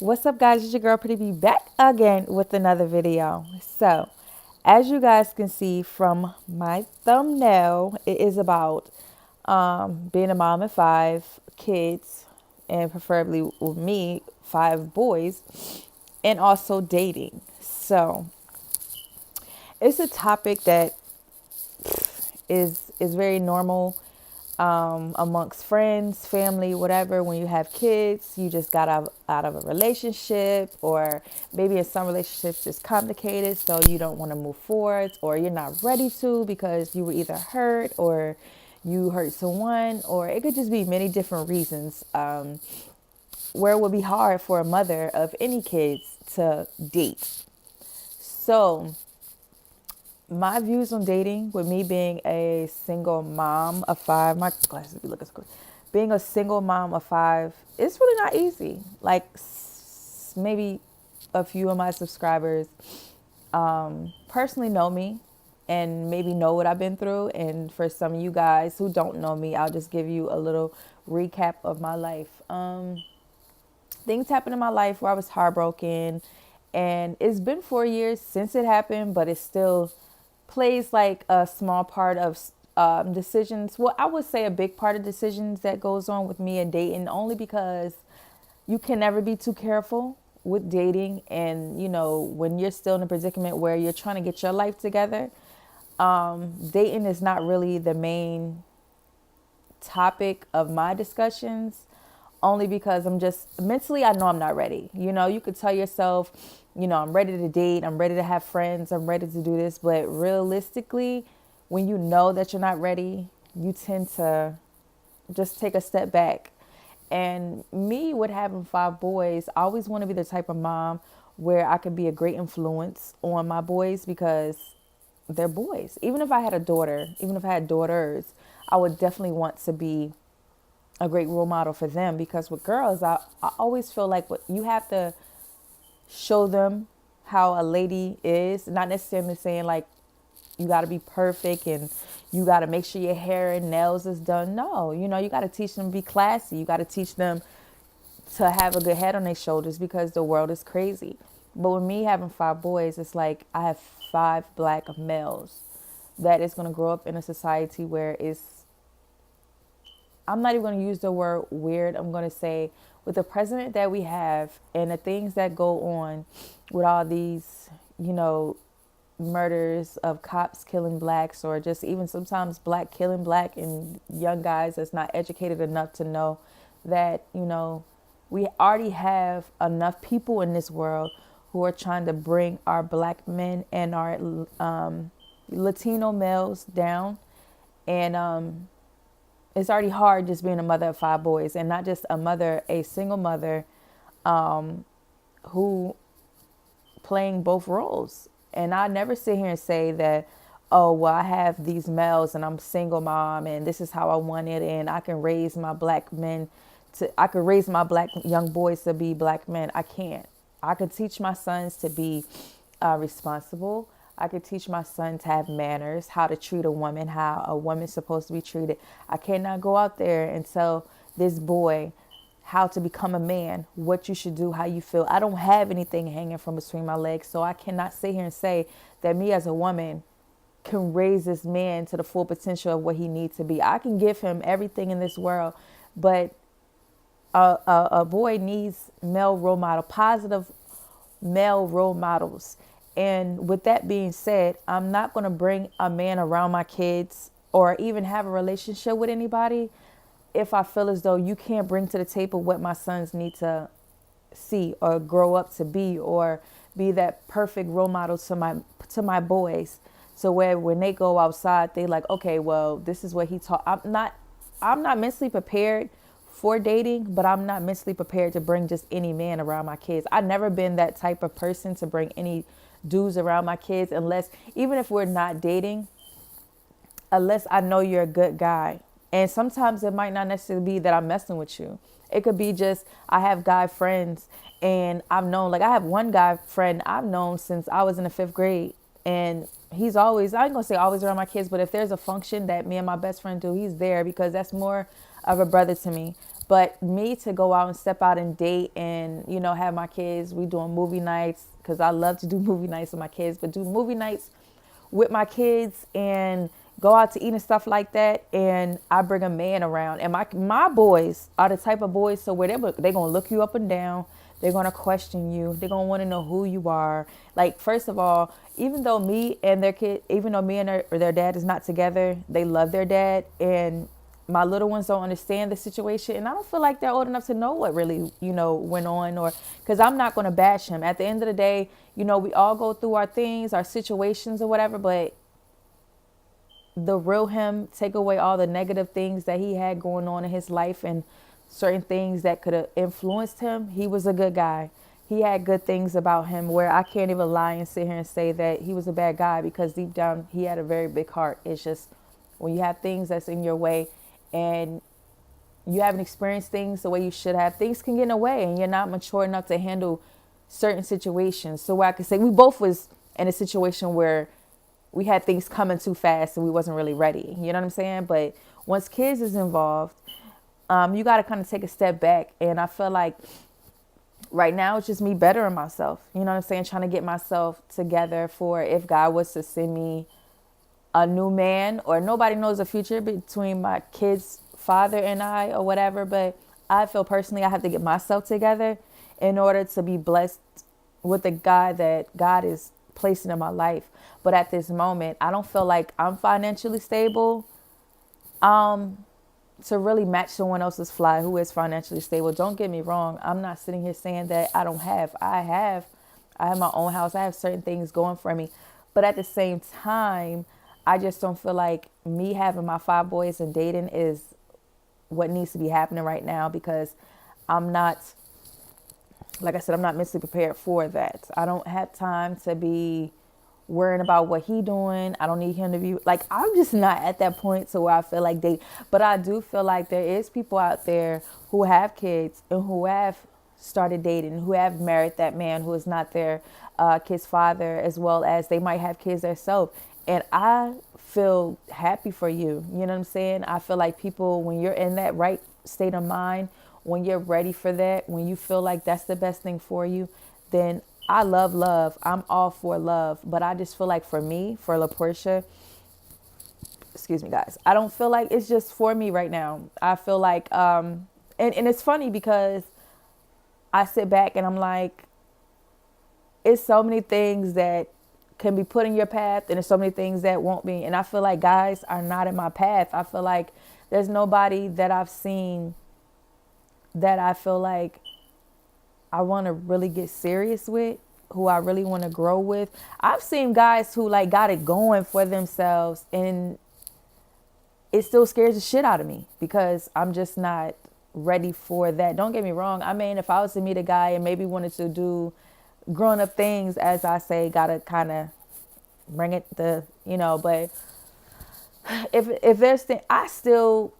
What's up, guys? It's your girl Pretty B back again with another video. So, as you guys can see from my thumbnail, it is about being a mom of 5 kids, and preferably with me, 5 boys, and also dating. So, it's a topic that is very normal amongst friends, family, whatever. When you have kids, you just got out of a relationship, or maybe in some relationships it's complicated, so you don't want to move forward, or you're not ready to because you were either hurt or you hurt someone, or it could just be many different reasons where it would be hard for a mother of any kids to date. So, my views on dating, with me being a single mom of 5, my glasses be looking so good. Being a single mom of 5, it's really not easy. Like, maybe a few of my subscribers personally know me and maybe know what I've been through. And for some of you guys who don't know me, I'll just give you a little recap of my life. Things happened in my life where I was heartbroken, and it's been 4 years since it happened, but it still plays like a small part of decisions. Well, I would say a big part of decisions that goes on with me and dating, only because you can never be too careful with dating. And, when you're still in a predicament where you're trying to get your life together, dating is not really the main topic of my discussions, only because I'm just mentally, I know I'm not ready. You could tell yourself, I'm ready to date, I'm ready to have friends, I'm ready to do this. But realistically, when you know that you're not ready, you tend to just take a step back. And me, with having 5 boys, I always want to be the type of mom where I could be a great influence on my boys, because they're boys. Even if I had a daughter, even if I had daughters, I would definitely want to be a great role model for them. Because with girls, I always feel like you have to show them how a lady is, not necessarily saying like you got to be perfect and you got to make sure your hair and nails is done. No, you got to teach them to be classy. You got to teach them to have a good head on their shoulders, because the world is crazy. But with me having 5 boys, it's like I have 5 black males that is going to grow up in a society where I'm not even going to use the word weird. I'm going to say, with the president that we have and the things that go on with all these, murders of cops killing blacks, or just even sometimes black killing black, and young guys that's not educated enough to know that, we already have enough people in this world who are trying to bring our black men and our Latino males down. And it's already hard just being a mother of 5 boys, and not just a mother, a single mother who playing both roles. And I never sit here and say that, oh, well, I have these males and I'm single mom and this is how I want it, and I can raise my black men I could raise my black young boys to be black men. I can't. I could teach my sons to be responsible. I could teach my son to have manners, how to treat a woman, how a woman's supposed to be treated. I cannot go out there and tell this boy how to become a man, what you should do, how you feel. I don't have anything hanging from between my legs, so I cannot sit here and say that me as a woman can raise this man to the full potential of what he needs to be. I can give him everything in this world, but a boy needs male role model, positive male role models. And with that being said, I'm not going to bring a man around my kids or even have a relationship with anybody if I feel as though you can't bring to the table what my sons need to see or grow up to be, or be that perfect role model to my boys. So where when they go outside, they like, okay, well, this is what he taught. I'm not mentally prepared for dating, but I'm not mentally prepared to bring just any man around my kids. I've never been that type of person to bring any dudes around my kids, unless, even if we're not dating, unless I know you're a good guy. And sometimes it might not necessarily be that I'm messing with you. It could be just I have guy friends, and I've known, like I have one guy friend I've known since I was in the 5th grade. And he's always, I ain't gonna say always around my kids, but if there's a function that me and my best friend do, he's there, because that's more of a brother to me. But me to go out and step out and date and, have my kids, we doing movie nights because I love to do movie nights with my kids, but do movie nights with my kids and go out to eat and stuff like that. And I bring a man around, and my boys are the type of boys so where they're going to look you up and down. They're going to question you. They're going to want to know who you are. Like, first of all, even though me and their dad is not together, they love their dad. And my little ones don't understand the situation. And I don't feel like they're old enough to know what really, went on, or because I'm not going to bash him. At the end of the day, we all go through our things, our situations or whatever. But the real him, take away all the negative things that he had going on in his life and certain things that could have influenced him. He was a good guy. He had good things about him where I can't even lie and sit here and say that he was a bad guy, because deep down he had a very big heart. It's just when you have things that's in your way and you haven't experienced things the way you should have, things can get in the way and you're not mature enough to handle certain situations. So where I could say we both was in a situation where we had things coming too fast and we wasn't really ready. You know what I'm saying? But once kids is involved, you got to kind of take a step back. And I feel like right now it's just me bettering myself. You know what I'm saying? Trying to get myself together for if God was to send me a new man, or nobody knows the future between my kids' father and I or whatever. But I feel personally I have to get myself together in order to be blessed with the guy that God is placing in my life. But at this moment, I don't feel like I'm financially stable to really match someone else's fly who is financially stable. Don't get me wrong. I'm not sitting here saying that I don't have. I have my own house. I have certain things going for me. But at the same time, I just don't feel like me having my 5 boys and dating is what needs to be happening right now, because I'm not, like I said, I'm not mentally prepared for that. I don't have time to be worrying about what he doing. I don't need him to be like, I'm just not at that point to where I feel like but I do feel like there is people out there who have kids and who have started dating, who have married that man who is not their kid's father, as well as they might have kids themselves. And I feel happy for you. You know what I'm saying? I feel like people, when you're in that right state of mind, when you're ready for that, when you feel like that's the best thing for you, then I love love. I'm all for love. But I just feel like for me, for LaPortia, excuse me, guys, I don't feel like it's just for me right now. I feel like, and it's funny because I sit back and I'm like, it's so many things that can be put in your path, and there's so many things that won't be. And I feel like guys are not in my path. I feel like there's nobody that I've seen that I feel like I want to really get serious with, who I really want to grow with. I've seen guys who like got it going for themselves, and it still scares the shit out of me because I'm just not ready for that. Don't get me wrong. I mean, if I was to meet a guy and maybe wanted to do grown up things, as I say, gotta kind of bring it but if there's I still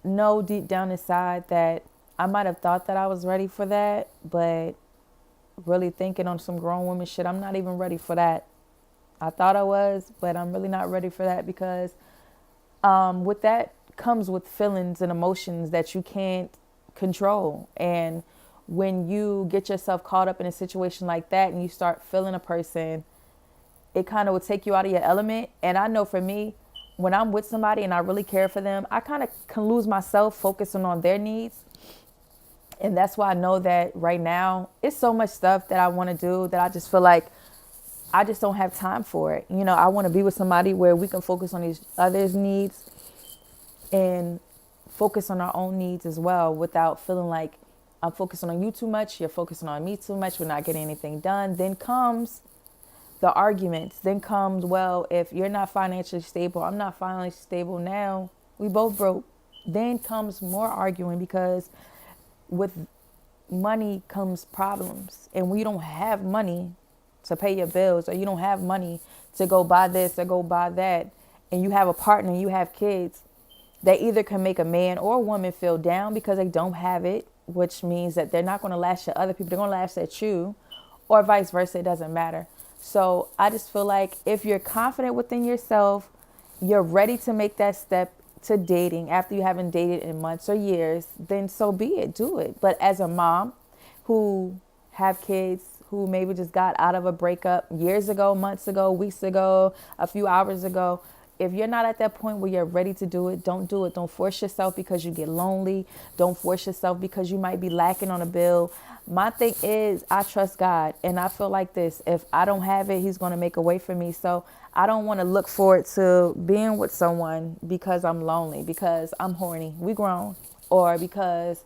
know deep down inside that I might have thought that I was ready for that, but really thinking on some grown woman shit, I'm not even ready for that. I thought I was, but I'm really not ready for that, because with that comes with feelings and emotions that you can't control. And when you get yourself caught up in a situation like that and you start feeling a person, it kind of will take you out of your element. And I know for me, when I'm with somebody and I really care for them, I kind of can lose myself focusing on their needs. And that's why I know that right now it's so much stuff that I want to do that I just feel like I just don't have time for it. I want to be with somebody where we can focus on each other's needs and focus on our own needs as well, without feeling like I'm focusing on you too much, you're focusing on me too much, we're not getting anything done. Then comes the arguments. Then comes, well, if you're not financially stable, I'm not financially stable now, we both broke. Then comes more arguing, because with money comes problems. And when you don't have money to pay your bills, or you don't have money to go buy this or go buy that, and you have a partner and you have kids, they either can make a man or a woman feel down because they don't have it, which means that they're not going to lash at other people. They're going to lash at you, or vice versa. It doesn't matter. So I just feel like if you're confident within yourself, you're ready to make that step to dating after you haven't dated in months or years, then so be it, do it. But as a mom who have kids who maybe just got out of a breakup years ago, months ago, weeks ago, a few hours ago, if you're not at that point where you're ready to do it, don't do it. Don't force yourself because you get lonely. Don't force yourself because you might be lacking on a bill. My thing is, I trust God, and I feel like this. If I don't have it, He's going to make a way for me. So I don't want to look forward to being with someone because I'm lonely, because I'm horny. We grown. Or because,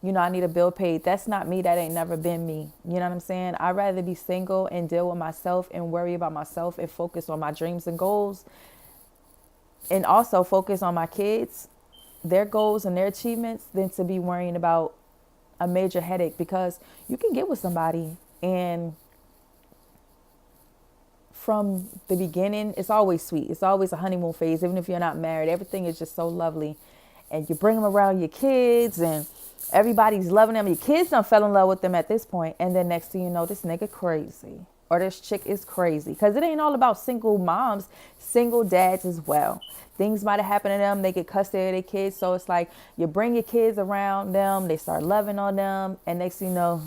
I need a bill paid. That's not me. That ain't never been me. You know what I'm saying? I'd rather be single and deal with myself and worry about myself and focus on my dreams and goals, and also focus on my kids, their goals and their achievements, than to be worrying about a major headache. Because you can get with somebody and from the beginning, it's always sweet. It's always a honeymoon phase. Even if you're not married, everything is just so lovely. And you bring them around your kids and everybody's loving them. Your kids done fell in love with them at this point. And then next thing you know, this nigga crazy. Or this chick is crazy. Because it ain't all about single moms, single dads as well. Things might have happened to them. They get custody of their kids. So it's like you bring your kids around them. They start loving on them. And next thing you know,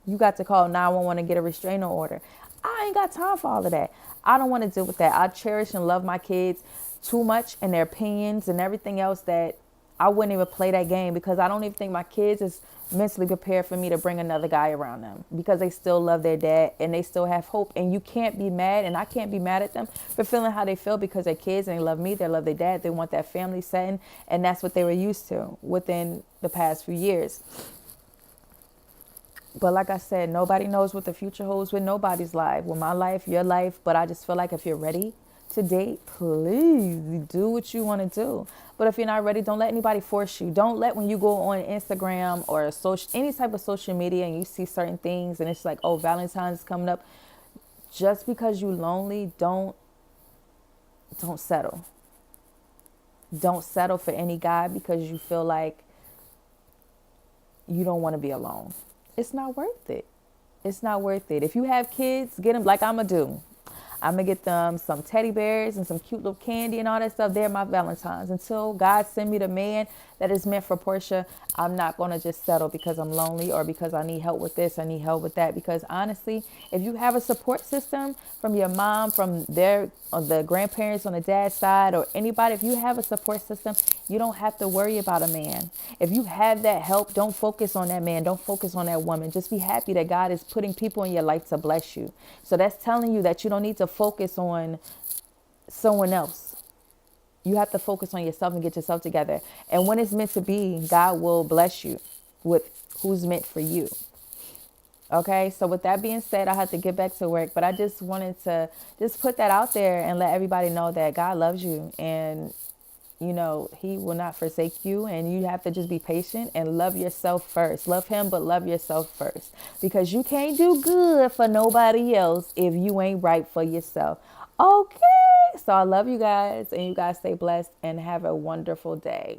you got to call 911 and get a restraining order. I ain't got time for all of that. I don't want to deal with that. I cherish and love my kids too much and their opinions and everything else that I wouldn't even play that game, because I don't even think my kids is mentally prepared for me to bring another guy around them, because they still love their dad and they still have hope. And you can't be mad, and I can't be mad at them for feeling how they feel, because they're kids and they love me. They love their dad. They want that family setting. And that's what they were used to within the past few years. But like I said, nobody knows what the future holds with nobody's life, with my life, your life. But I just feel like if you're ready to date, please do what you want to do. But if you're not ready, don't let anybody force you. Don't let, when you go on Instagram or any type of social media and you see certain things and it's like, oh, Valentine's is coming up. Just because you're lonely, don't settle. Don't settle for any guy because you feel like you don't want to be alone. It's not worth it. It's not worth it. If you have kids, get them like I'm going to do. I'm going to get them some teddy bears and some cute little candy and all that stuff. They're my Valentines. Until God send me the man that is meant for Portia, I'm not going to just settle because I'm lonely or because I need help with this, I need help with that. Because honestly, if you have a support system from your mom, from the grandparents on the dad's side, or anybody, if you have a support system, you don't have to worry about a man. If you have that help, don't focus on that man. Don't focus on that woman. Just be happy that God is putting people in your life to bless you. So that's telling you that you don't need to focus on someone else. You have to focus on yourself and get yourself together. And when it's meant to be, God will bless you with who's meant for you. Okay, so with that being said, I have to get back to work, but I just wanted to just put that out there and let everybody know that God loves you, and He will not forsake you, and you have to just be patient and love yourself first. Love Him, but love yourself first, because you can't do good for nobody else if you ain't right for yourself. Okay, so I love you guys, and you guys stay blessed and have a wonderful day.